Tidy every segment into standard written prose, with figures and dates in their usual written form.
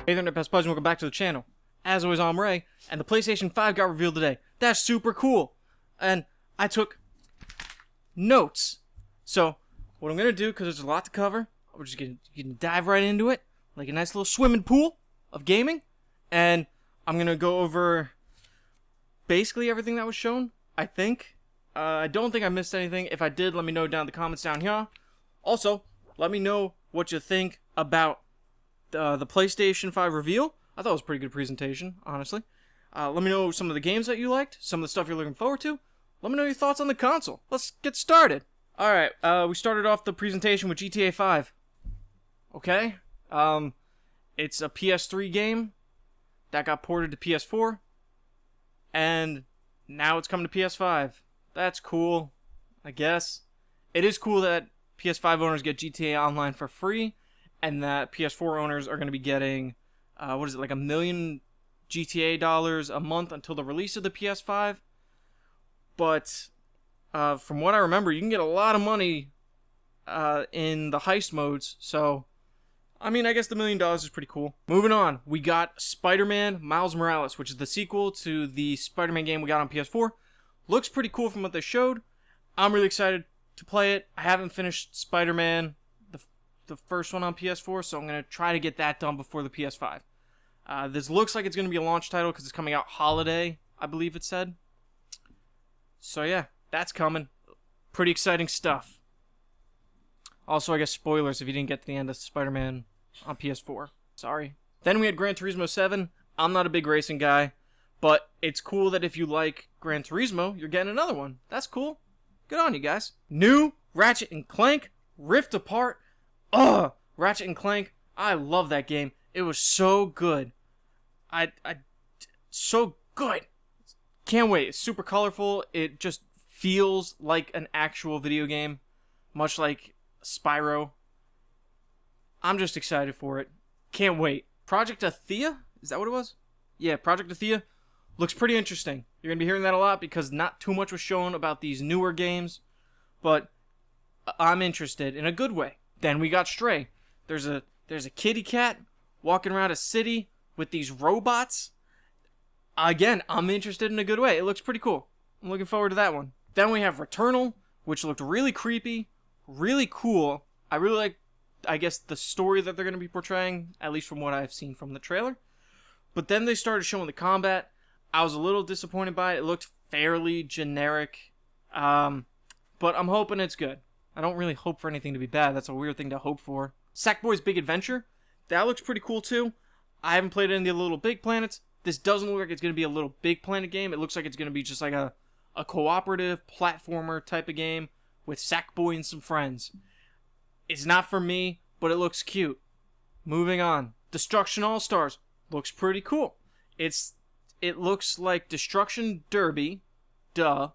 Hey there, Best Buds, and welcome back to the channel. As always, I'm Ray, and the PlayStation 5 got revealed today. That's super cool. And I took notes. So, what I'm going to do, because there's a lot to cover, we're just going to dive right into it, like a nice little swimming pool of gaming. And I'm going to go over basically everything that was shown, I think. I don't think I missed anything. If I did, let me know down in the comments down here. Also, let me know what you think about the PlayStation 5 Reveal. I thought it was a pretty good presentation, honestly. Let me know some of the games that you liked, some of the stuff you're looking forward to. Let me know your thoughts on the console. Let's get started. Alright, we started off the presentation with GTA 5. Okay? It's a PS3 game that got ported to PS4. And now it's coming to PS5. That's cool, I guess. It is cool that PS5 owners get GTA Online for free, and that PS4 owners are going to be getting, like $1 million GTA dollars a month until the release of the PS5. But from what I remember, you can get a lot of money in the heist modes. So, I mean, I guess the $1 million is pretty cool. Moving on, we got Spider-Man Miles Morales, which is the sequel to the Spider-Man game we got on PS4. Looks pretty cool from what they showed. I'm really excited to play it. I haven't finished Spider-Man, the first one on PS4, so I'm going to try to get that done before the PS5. This looks like it's going to be a launch title because it's coming out holiday, I believe it said. So yeah, that's coming. Pretty exciting stuff. Also, I guess spoilers if you didn't get to the end of Spider-Man on PS4. Sorry. Then we had Gran Turismo 7. I'm not a big racing guy, but it's cool that if you like Gran Turismo, you're getting another one. That's cool. Good on you guys. New Ratchet and Clank Rift Apart. Ugh, Ratchet and Clank. I love that game. It was so good. So good. Can't wait. It's super colorful. It just feels like an actual video game, much like Spyro. I'm just excited for it. Can't wait. Project Athiya? Is that what it was? Yeah, Project Athiya looks pretty interesting. You're going to be hearing that a lot because not too much was shown about these newer games, but I'm interested in a good way. Then we got Stray. There's a kitty cat walking around a city with these robots. Again, I'm interested in a good way. It looks pretty cool. I'm looking forward to that one. Then we have Returnal, which looked really creepy, really cool. I really like, I guess, the story that they're going to be portraying, at least from what I've seen from the trailer. But then they started showing the combat. I was a little disappointed by it. It looked fairly generic, but I'm hoping it's good. I don't really hope for anything to be bad. That's a weird thing to hope for. Sackboy's Big Adventure. That looks pretty cool too. I haven't played any of the Little Big Planets. This doesn't look like it's going to be a Little Big Planet game. It looks like it's going to be just like a cooperative platformer type of game with Sackboy and some friends. It's not for me, but it looks cute. Moving on. Destruction AllStars. Looks pretty cool. It looks like Destruction Derby. Duh.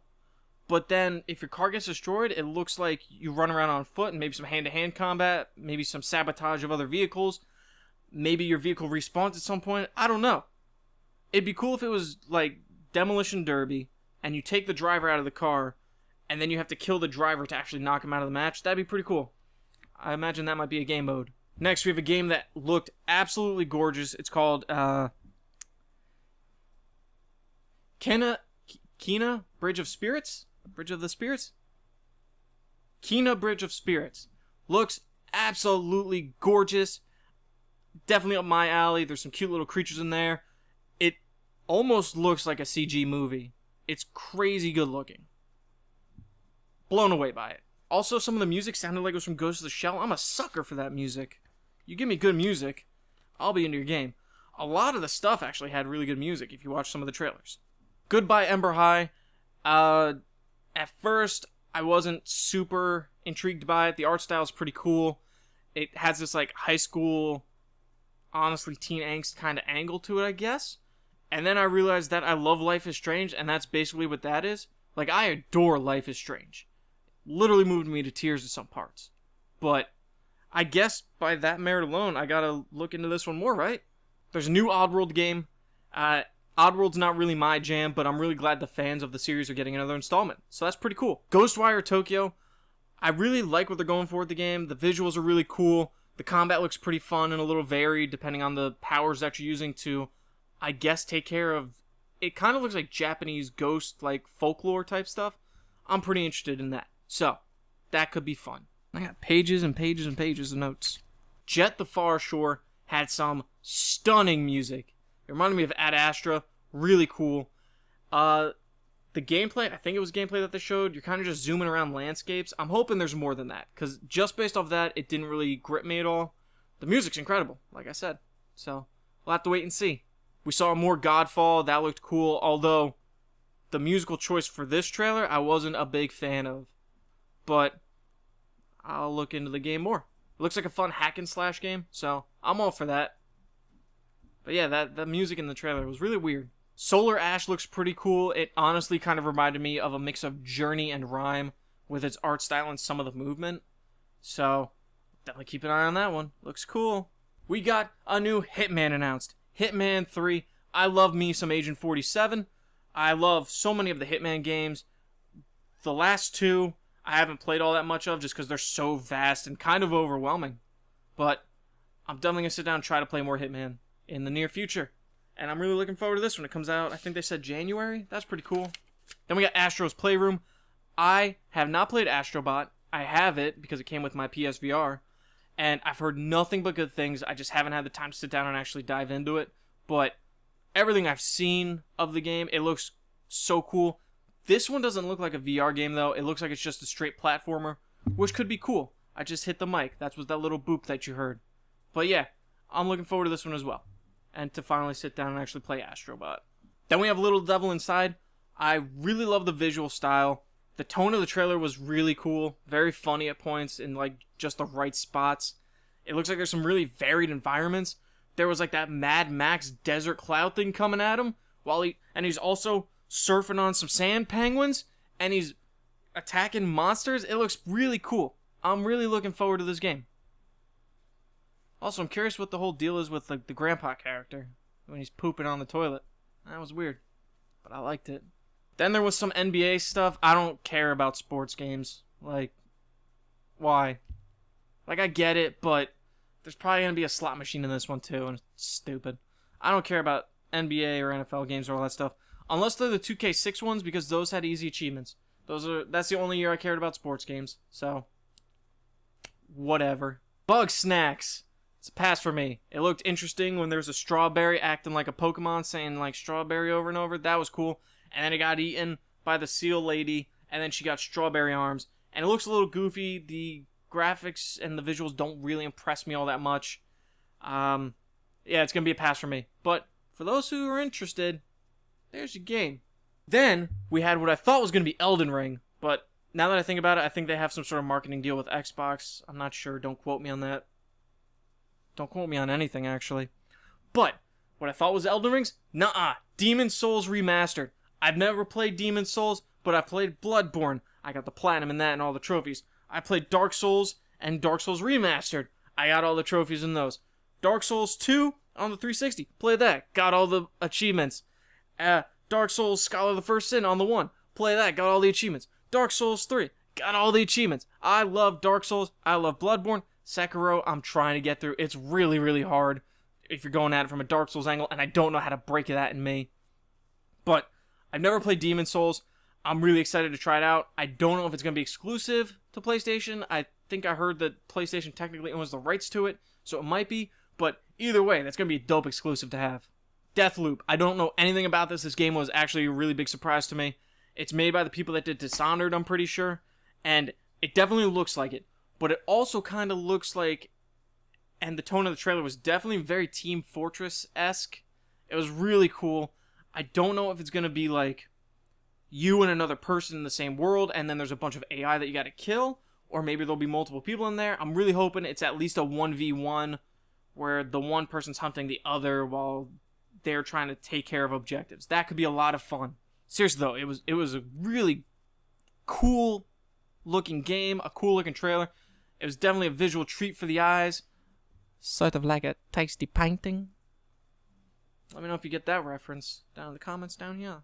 But then, if your car gets destroyed, it looks like you run around on foot and maybe some hand-to-hand combat, maybe some sabotage of other vehicles, maybe your vehicle respawns at some point. I don't know. It'd be cool if it was like Demolition Derby, and you take the driver out of the car, and then you have to kill the driver to actually knock him out of the match. That'd be pretty cool. I imagine that might be a game mode. Next, we have a game that looked absolutely gorgeous. It's called, Kena Bridge of Spirits? Bridge of the Spirits? Kena Bridge of Spirits. Looks absolutely gorgeous. Definitely up my alley. There's some cute little creatures in there. It almost looks like a CG movie. It's crazy good looking. Blown away by it. Also, some of the music sounded like it was from Ghost of the Shell. I'm a sucker for that music. You give me good music, I'll be into your game. A lot of the stuff actually had really good music if you watch some of the trailers. Goodbye Ember High. At first, I wasn't super intrigued by it. The art style is pretty cool. It has this like high school, honestly teen angst kind of angle to it, I guess. And then I realized that I love Life is Strange, and that's basically what that is. Like, I adore Life is Strange. Literally moved me to tears in some parts. But I guess by that merit alone, I gotta look into this one more, right? There's a new Oddworld game. Oddworld's not really my jam, but I'm really glad the fans of the series are getting another installment. So that's pretty cool. Ghostwire Tokyo. I really like what they're going for with the game. The visuals are really cool. The combat looks pretty fun and a little varied depending on the powers that you're using to, I guess, take care of... It kind of looks like Japanese ghost, like, folklore type stuff. I'm pretty interested in that. So, that could be fun. I got pages and pages and pages of notes. Jet the Far Shore had some stunning music. It reminded me of Ad Astra. Really cool. The gameplay, I think it was gameplay that they showed. You're kind of just zooming around landscapes. I'm hoping there's more than that, because just based off that, it didn't really grip me at all. The music's incredible, like I said. So, we'll have to wait and see. We saw more Godfall. That looked cool, although the musical choice for this trailer, I wasn't a big fan of. But I'll look into the game more. It looks like a fun hack and slash game, so I'm all for that. But yeah, that music in the trailer was really weird. Solar Ash looks pretty cool. It honestly kind of reminded me of a mix of Journey and Rhyme with its art style and some of the movement. So, definitely keep an eye on that one. Looks cool. We got a new Hitman announced. Hitman 3. I love me some Agent 47. I love so many of the Hitman games. The last two, I haven't played all that much of just because they're so vast and kind of overwhelming. But I'm definitely going to sit down and try to play more Hitman in the near future. And I'm really looking forward to this when it comes out. I think they said January. That's pretty cool. Then we got Astros Playroom. I have not played Astrobot. I have it because it came with my PSVR. And I've heard nothing but good things. I just haven't had the time to sit down and actually dive into it. But everything I've seen of the game, it looks so cool. This one doesn't look like a VR game, though. It looks like it's just a straight platformer, which could be cool. I just hit the mic. That was that little boop that you heard. But yeah, I'm looking forward to this one as well. And to finally sit down and actually play Astrobot. Then we have Little Devil Inside. I really love the visual style. The tone of the trailer was really cool. Very funny at points in like just the right spots. It looks like there's some really varied environments. There was like that Mad Max desert cloud thing coming at him. And he's also surfing on some sand penguins. And he's attacking monsters. It looks really cool. I'm really looking forward to this game. Also, I'm curious what the whole deal is with like the grandpa character when he's pooping on the toilet. That was weird, but I liked it. Then there was some NBA stuff. I don't care about sports games. Like, why? Like, I get it, but there's probably going to be a slot machine in this one too, and it's stupid. I don't care about NBA or NFL games or all that stuff. Unless they're the 2K6 ones, because those had easy achievements. That's the only year I cared about sports games, so whatever. Bug Snacks. It's a pass for me. It looked interesting when there was a strawberry acting like a Pokemon, saying like strawberry over and over. That was cool. And then it got eaten by the seal lady, and then she got strawberry arms. And it looks a little goofy. The graphics and the visuals don't really impress me all that much. Yeah, it's going to be a pass for me. But for those who are interested, there's your game. Then we had what I thought was going to be Elden Ring, but now that I think about it, I think they have some sort of marketing deal with Xbox. I'm not sure. Don't quote me on that. Don't quote me on anything, actually. But what I thought was Elden Rings? Nuh-uh. Demon Souls Remastered. I've never played Demon Souls, but I've played Bloodborne. I got the platinum in that and all the trophies. I played Dark Souls and Dark Souls Remastered. I got all the trophies in those. Dark Souls 2 on the 360. Played that. Got all the achievements. Dark Souls Scholar of the First Sin on the 1. Play that. Got all the achievements. Dark Souls 3. Got all the achievements. I love Dark Souls. I love Bloodborne. Sekiro, I'm trying to get through. It's really, really hard if you're going at it from a Dark Souls angle, and I don't know how to break that in me. But I've never played Demon Souls. I'm really excited to try it out. I don't know if it's going to be exclusive to PlayStation. I think I heard that PlayStation technically owns the rights to it, so it might be. But either way, that's going to be a dope exclusive to have. Deathloop. I don't know anything about this. This game was actually a really big surprise to me. It's made by the people that did Dishonored, I'm pretty sure. And it definitely looks like it. But it also kind of looks like, and the tone of the trailer was definitely very Team Fortress-esque. It was really cool. I don't know if it's going to be like you and another person in the same world, and then there's a bunch of AI that you got to kill, or maybe there'll be multiple people in there. I'm really hoping it's at least a 1v1, where the one person's hunting the other while they're trying to take care of objectives. That could be a lot of fun. Seriously though, it was a really cool looking game, a cool looking trailer. It was definitely a visual treat for the eyes. Sort of like a tasty painting. Let me know if you get that reference down in the comments down here.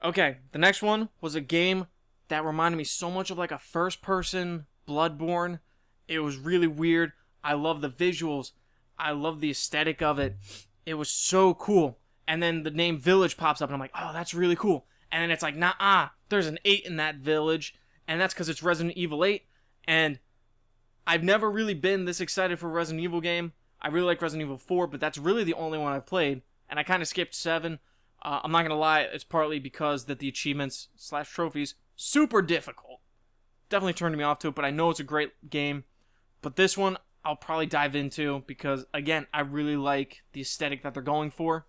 Okay, the next one was a game that reminded me so much of like a first-person Bloodborne. It was really weird. I love the visuals. I love the aesthetic of it. It was so cool. And then the name Village pops up, and I'm like, oh, that's really cool. And then it's like, nah, there's an 8 in that village, and that's because it's Resident Evil 8. And I've never really been this excited for a Resident Evil game. I really like Resident Evil 4, but that's really the only one I've played. And I kind of skipped 7. I'm not going to lie, it's partly because that the achievements / trophies, super difficult. Definitely turned me off to it, but I know it's a great game. But this one, I'll probably dive into because, again, I really like the aesthetic that they're going for.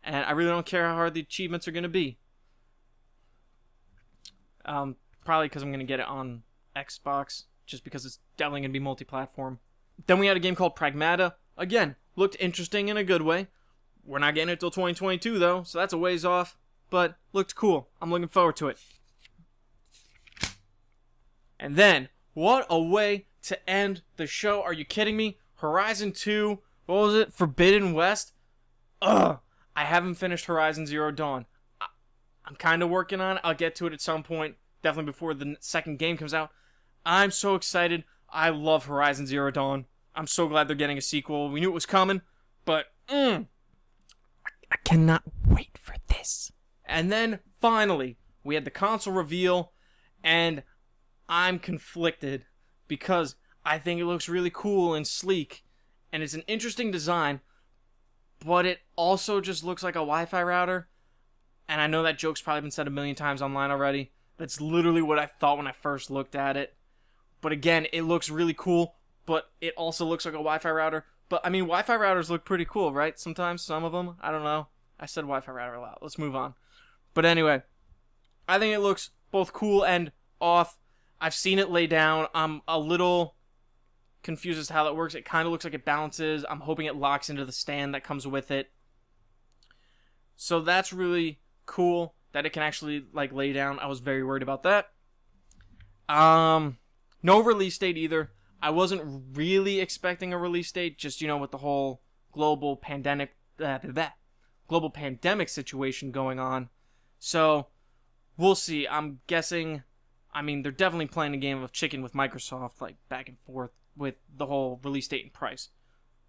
And I really don't care how hard the achievements are going to be. Probably because I'm going to get it on Xbox, just because it's definitely going to be multi-platform. Then we had a game called Pragmatic. Again, looked interesting in a good way. We're not getting it till 2022, though, so that's a ways off. But looked cool. I'm looking forward to it. And then, what a way to end the show. Are you kidding me? Horizon 2, what was it? Forbidden West? Ugh. I haven't finished Horizon Zero Dawn. I'm kind of working on it. I'll get to it at some point. Definitely before the second game comes out. I'm so excited. I love Horizon Zero Dawn. I'm so glad they're getting a sequel. We knew it was coming, but I cannot wait for this. And then, finally, we had the console reveal, and I'm conflicted because I think it looks really cool and sleek, and it's an interesting design, but it also just looks like a Wi-Fi router. And I know that joke's probably been said a million times online already. That's literally what I thought when I first looked at it. But again, it looks really cool, but it also looks like a Wi-Fi router. But, I mean, Wi-Fi routers look pretty cool, right? Sometimes, some of them. I don't know. I said Wi-Fi router a lot. Let's move on. But anyway, I think it looks both cool and off. I've seen it lay down. I'm a little confused as to how that works. It kind of looks like it balances. I'm hoping it locks into the stand that comes with it. So that's really cool that it can actually like lay down. I was very worried about that. No release date either. I wasn't really expecting a release date, just with the whole global pandemic situation going on. So we'll see. I'm guessing. I mean, they're definitely playing a game of chicken with Microsoft, like back and forth with the whole release date and price.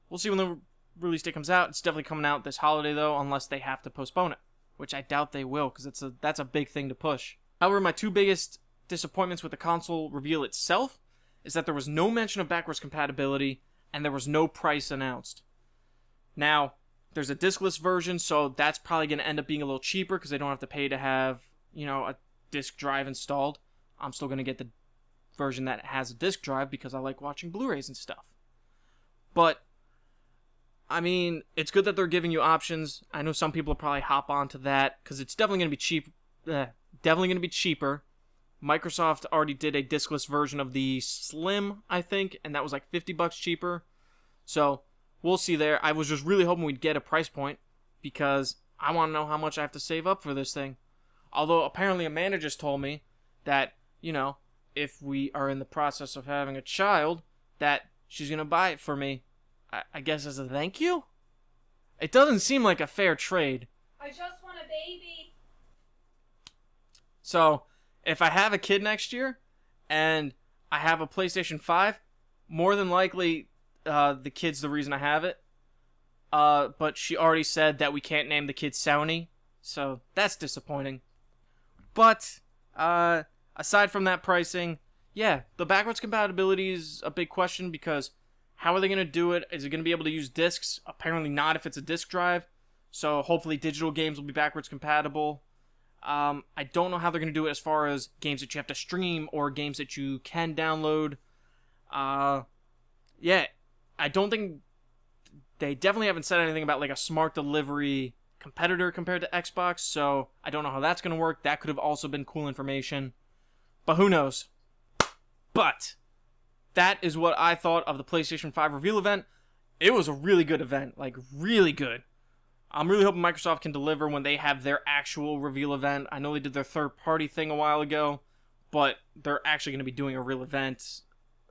We'll see when the release date comes out. It's definitely coming out this holiday, though, unless they have to postpone it, which I doubt they will, because that's a big thing to push. However, my two biggest disappointments with the console reveal itself is that there was no mention of backwards compatibility, and there was no price announced. Now, there's a diskless version, so that's probably going to end up being a little cheaper, because they don't have to pay to have, a disk drive installed. I'm still going to get the version that has a disk drive because I like watching Blu-rays and stuff. But, I mean, it's good that they're giving you options. I know some people will probably hop onto that because it's definitely going to be cheaper. Microsoft already did a diskless version of the Slim, I think, and that was like $50 cheaper. So, we'll see there. I was just really hoping we'd get a price point because I want to know how much I have to save up for this thing. Although, apparently Amanda just told me that, if we are in the process of having a child, that she's going to buy it for me. I guess as a thank you? It doesn't seem like a fair trade. I just want a baby. So, if I have a kid next year, and I have a PlayStation 5, more than likely, the kid's the reason I have it. But she already said that we can't name the kid Sony, so that's disappointing. But, aside from that pricing, yeah, the backwards compatibility is a big question because how are they going to do it? Is it going to be able to use discs? Apparently not if it's a disc drive. So hopefully digital games will be backwards compatible. I don't know how they're going to do it as far as games that you have to stream or games that you can download. Yeah, I don't think they definitely haven't said anything about like a smart delivery competitor compared to Xbox, so I don't know how that's going to work. That could have also been cool information, but who knows? But that is what I thought of the PlayStation 5 reveal event. It was a really good event, like really good. I'm really hoping Microsoft can deliver when they have their actual reveal event. I know they did their third-party thing a while ago, but they're actually going to be doing a real event.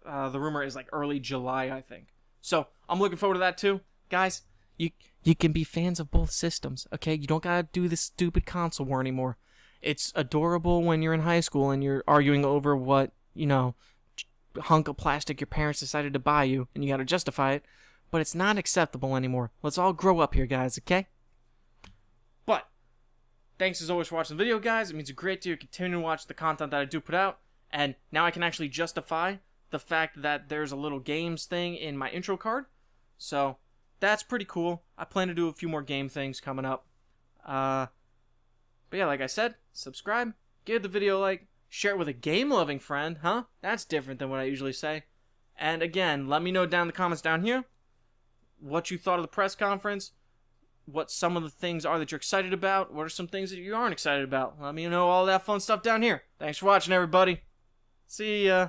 The rumor is like early July, I think. So I'm looking forward to that too. Guys, you can be fans of both systems, okay? You don't gotta do this stupid console war anymore. It's adorable when you're in high school and you're arguing over what, hunk of plastic your parents decided to buy you, and you gotta justify it. But it's not acceptable anymore. Let's all grow up here, guys, okay? But, thanks as always for watching the video, guys. It means a great deal to continue to watch the content that I do put out. And now I can actually justify the fact that there's a little games thing in my intro card. So, that's pretty cool. I plan to do a few more game things coming up. But yeah, like I said, subscribe, give the video a like, share it with a game-loving friend, huh? That's different than what I usually say. And again, let me know down in the comments down here what you thought of the press conference, what some of the things are that you're excited about, what are some things that you aren't excited about. Let me know all that fun stuff down here. Thanks for watching, everybody. See ya.